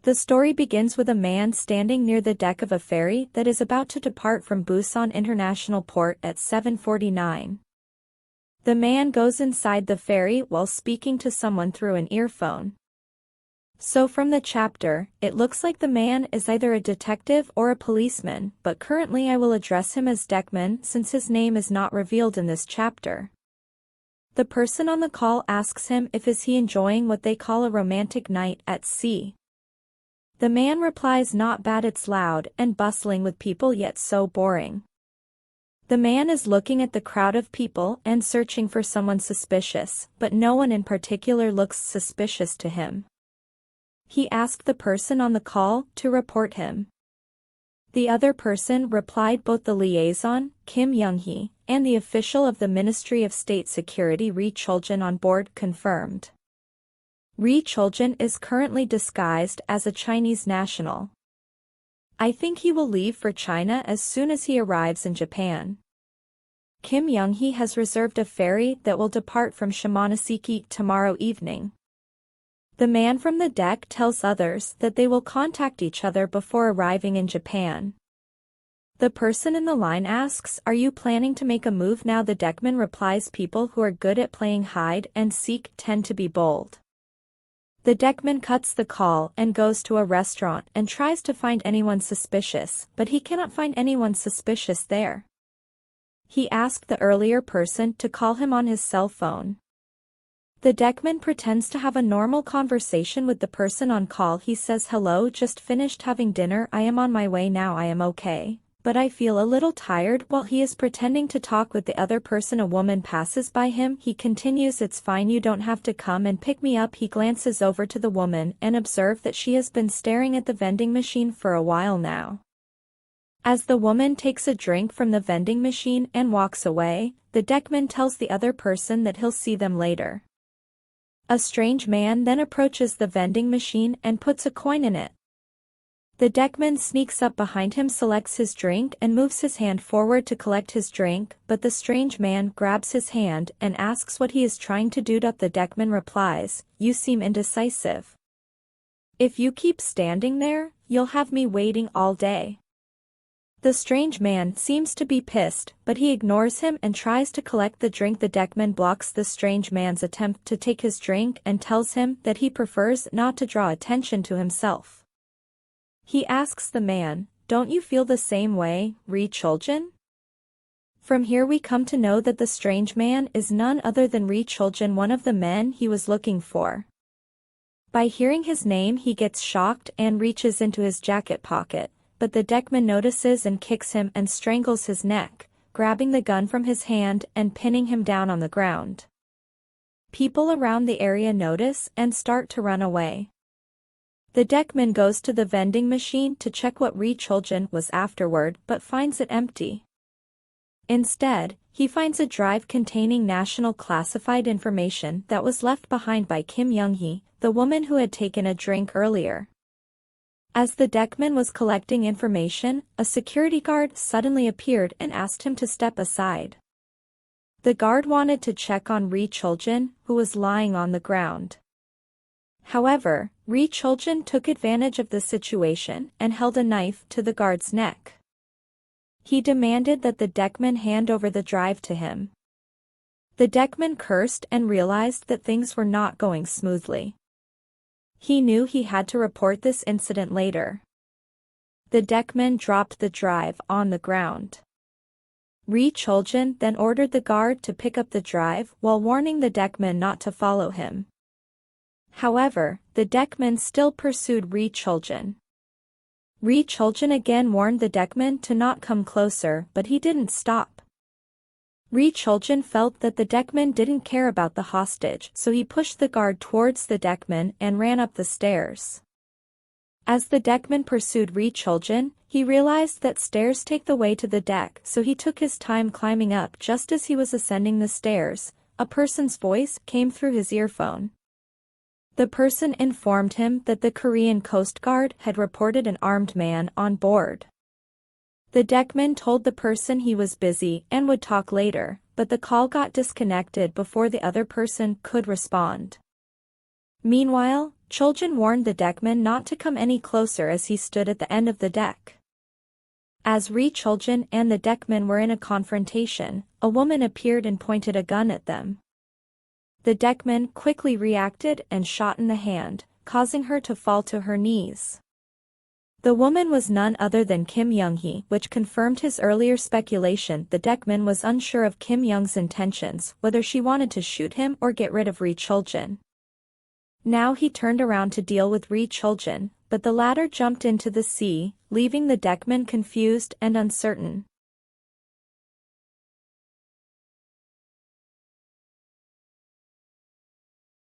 The story begins with a man standing near the deck of a ferry that is about to depart from Busan International Port at 7:49. The man goes inside the ferry while speaking to someone through an earphone. So from the chapter, it looks like the man is either a detective or a policeman, but currently I will address him as Deckman since his name is not revealed in this chapter. The person on the call asks him if is he enjoying what they call a romantic night at sea. The man replies, not bad, it's loud and bustling with people yet so boring. The man is looking at the crowd of people and searching for someone suspicious, but no one in particular looks suspicious to him. He asked the person on the call to report him. The other person replied, both the liaison, Kim Young-hee, and the official of the Ministry of State Security Ri Choljin on board confirmed. Ri Choljin is currently disguised as a Chinese national. I think he will leave for China as soon as he arrives in Japan. Kim Young-hee has reserved a ferry that will depart from Shimonoseki tomorrow evening. The man from the deck tells others that they will contact each other before arriving in Japan. The person in the line asks, are you planning to make a move now? The deckman replies, people who are good at playing hide and seek tend to be bold. The deckman cuts the call and goes to a restaurant and tries to find anyone suspicious, but he cannot find anyone suspicious there. He asked the earlier person to call him on his cell phone. The deckman pretends to have a normal conversation with the person on call. He says, hello, just finished having dinner, I am on my way now, I am okay, but I feel a little tired. While he is pretending to talk with the other person, a woman passes by him. He continues, it's fine, you don't have to come and pick me up. He glances over to the woman and observes that she has been staring at the vending machine for a while now. As the woman takes a drink from the vending machine and walks away, the deckman tells the other person that he'll see them later. A strange man then approaches the vending machine and puts a coin in it. The deckman sneaks up behind him, selects his drink and moves his hand forward to collect his drink, but the strange man grabs his hand and asks what he is trying to do. The deckman replies, you seem indecisive. If you keep standing there, you'll have me waiting all day. The strange man seems to be pissed, but he ignores him and tries to collect the drink. The deckman blocks the strange man's attempt to take his drink and tells him that he prefers not to draw attention to himself. He asks the man, don't you feel the same way, Ri Choljin? From here we come to know that the strange man is none other than Ri Choljin, one of the men he was looking for. By hearing his name he gets shocked and reaches into his jacket pocket, but the deckman notices and kicks him and strangles his neck, grabbing the gun from his hand and pinning him down on the ground. People around the area notice and start to run away. The deckman goes to the vending machine to check what Ri Choljin was afterward, but finds it empty. Instead, he finds a drive containing national classified information that was left behind by Kim Young-hee, the woman who had taken a drink earlier. As the deckman was collecting information, a security guard suddenly appeared and asked him to step aside. The guard wanted to check on Ri Choljin, who was lying on the ground. However, Ri Choljin took advantage of the situation and held a knife to the guard's neck. He demanded that the deckman hand over the drive to him. The deckman cursed and realized that things were not going smoothly. He knew he had to report this incident later. The deckman dropped the drive on the ground. Ri Choljin then ordered the guard to pick up the drive while warning the deckman not to follow him. However, the deckman still pursued Ri Choljin. Ri Choljin again warned the deckman to not come closer, but he didn't stop. Ri Choljin felt that the deckman didn't care about the hostage, so he pushed the guard towards the deckman and ran up the stairs. As the deckman pursued Ri Choljin, he realized that stairs take the way to the deck, so he took his time climbing up. Just as he was ascending the stairs, a person's voice came through his earphone. The person informed him that the Korean Coast Guard had reported an armed man on board. The deckman told the person he was busy and would talk later, but the call got disconnected before the other person could respond. Meanwhile, Choljin warned the deckman not to come any closer as he stood at the end of the deck. As Ri Choljin and the deckman were in a confrontation, a woman appeared and pointed a gun at them. The deckman quickly reacted and shot in the hand, causing her to fall to her knees. The woman was none other than Kim Young-hee, which confirmed his earlier speculation. The deckman was unsure of Kim Young's intentions, whether she wanted to shoot him or get rid of Ri Choljin. Now he turned around to deal with Ri Choljin, but the latter jumped into the sea, leaving the deckman confused and uncertain.